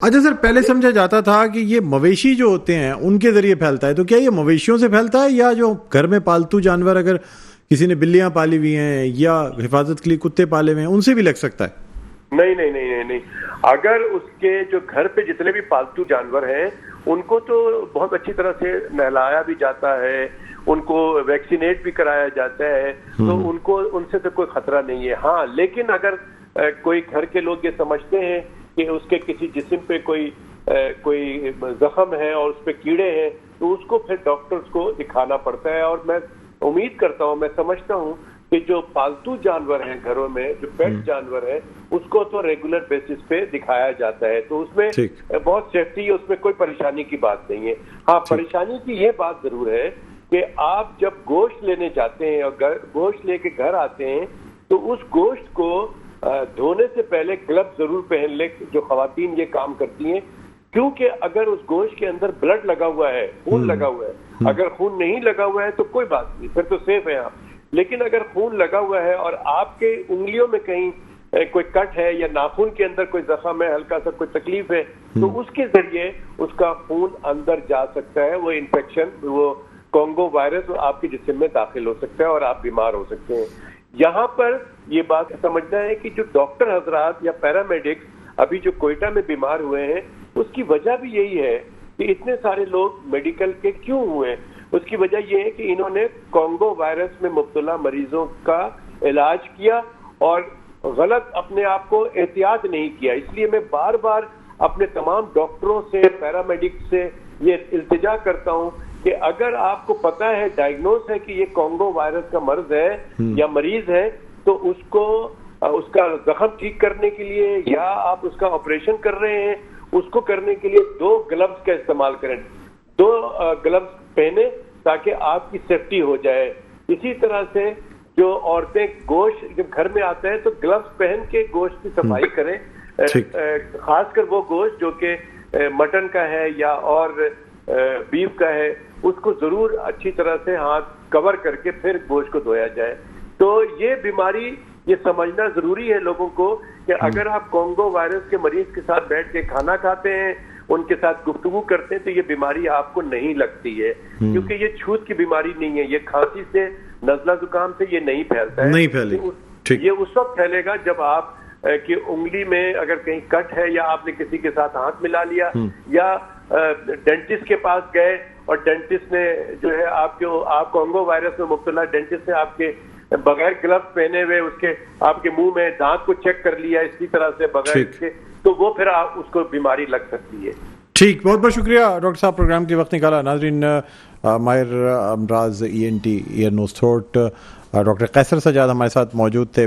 اچھا سر، پہلے سمجھا جاتا تھا کہ یہ مویشی جو ہوتے ہیں ان کے ذریعے پھیلتا ہے، تو کیا یہ مویشیوں سے پھیلتا ہے یا جو گھر میں پالتو جانور اگر کسی نے بلیاں پالی ہوئی ہیں یا حفاظت کے لیے کتے پالے ہوئے ہیں ان سے بھی لگ سکتا ہے؟ نہیں، اگر اس کے جو گھر پہ جتنے بھی پالتو جانور ہیں ان کو تو بہت اچھی طرح سے نہلایا بھی جاتا ہے، ان کو ویکسینیٹ بھی کرایا جاتا ہے، تو ان سے تو کوئی خطرہ نہیں ہے. ہاں لیکن اگر کوئی گھر کے لوگ یہ سمجھتے ہیں کہ اس کے کسی جسم پہ کوئی زخم ہے اور اس پہ کیڑے ہیں تو اس کو پھر ڈاکٹرز کو دکھانا پڑتا ہے. اور میں امید کرتا ہوں، میں سمجھتا ہوں کہ جو پالتو جانور ہیں گھروں میں، جو پیٹ جانور ہیں، اس کو تو ریگولر بیسس پہ دکھایا جاتا ہے، تو اس میں بہت سیفٹی ہے، اس میں کوئی پریشانی کی بات نہیں ہے. ہاں پریشانی کی یہ بات ضرور ہے کہ آپ جب گوشت لینے جاتے ہیں اور گوشت لے کے گھر آتے ہیں تو اس گوشت کو دھونے سے پہلے گلوز ضرور پہن لیں، جو خواتین یہ کام کرتی ہیں، کیونکہ اگر اس گوشت کے اندر بلڈ لگا ہوا ہے، خون لگا ہوا ہے، اگر خون نہیں لگا ہوا ہے تو کوئی بات نہیں، پھر تو سیف ہے آپ. لیکن اگر خون لگا ہوا ہے اور آپ کے انگلیوں میں کہیں کوئی کٹ ہے یا ناخن کے اندر کوئی زخم ہے، ہلکا سا کوئی تکلیف ہے، تو اس کے ذریعے اس کا خون اندر جا سکتا ہے، وہ انفیکشن، وہ کانگو وائرس آپ کے جسم میں داخل ہو سکتا ہے اور آپ بیمار ہو سکتے ہیں. یہاں پر یہ بات سمجھنا ہے کہ جو ڈاکٹر حضرات یا پیرامیڈکس ابھی جو کوئٹہ میں بیمار ہوئے ہیں، اس کی وجہ بھی یہی ہے کہ اتنے سارے لوگ میڈیکل کے کیوں ہوئے. اس کی وجہ یہ ہے کہ انہوں نے کانگو وائرس میں مبتلا مریضوں کا علاج کیا اور غلط اپنے آپ کو احتیاط نہیں کیا. اس لیے میں بار بار اپنے تمام ڈاکٹروں سے، پیرامیڈکس سے یہ التجا کرتا ہوں کہ اگر آپ کو پتا ہے، ڈائگنوز ہے کہ یہ کانگو وائرس کا مرض ہے یا مریض ہے، تو اس کا زخم ٹھیک کرنے کے لیے یا آپ اس کا آپریشن کر رہے ہیں، اس کو کرنے کے لیے 2 گلوز کا استعمال کریں، 2 گلوز پہنے تاکہ آپ کی سیفٹی ہو جائے. اسی طرح سے جو عورتیں گوشت جب گھر میں آتا ہے تو گلوز پہن کے گوشت کی صفائی کریں، خاص کر وہ گوشت جو کہ مٹن کا ہے یا اور بیف کا ہے، اس کو ضرور اچھی طرح سے ہاتھ کور کر کے پھر گوشت کو دھویا جائے. تو یہ بیماری یہ سمجھنا ضروری ہے لوگوں کو کہ اگر آپ کانگو وائرس کے مریض کے ساتھ بیٹھ کے کھانا کھاتے ہیں، ان کے ساتھ گفتگو کرتے ہیں، تو یہ بیماری آپ کو نہیں لگتی ہے، کیونکہ یہ چھوت کی بیماری نہیں ہے، یہ کھانسی سے، نزلہ زکام سے یہ نہیں پھیلتا ہے. نہیں پھیلے، یہ اس وقت پھیلے گا جب آپ کہ انگلی میں اگر کہیں کٹ ہے یا آپ نے کسی کے ساتھ ہاتھ ملا لیا یا ڈینٹسٹ کے پاس گئے اور ڈینٹسٹ نے جو ہے آپ کانگو وائرس میں مبتلا ڈینٹسٹ نے آپ کے بغیر گلوز پہنے ہوئے آپ کے منہ میں دانت کو چیک کر لیا اسی طرح سے بغیر کے، تو وہ پھر آپ اس کو بیماری لگ سکتی ہے. ٹھیک، بہت بہت شکریہ ڈاکٹر صاحب پروگرام کے وقت نکالا. ناظرین، ماہر امراض ENT ایئر نوز تھروٹ ڈاکٹر قیصر سجاد ہمارے ساتھ موجود تھے.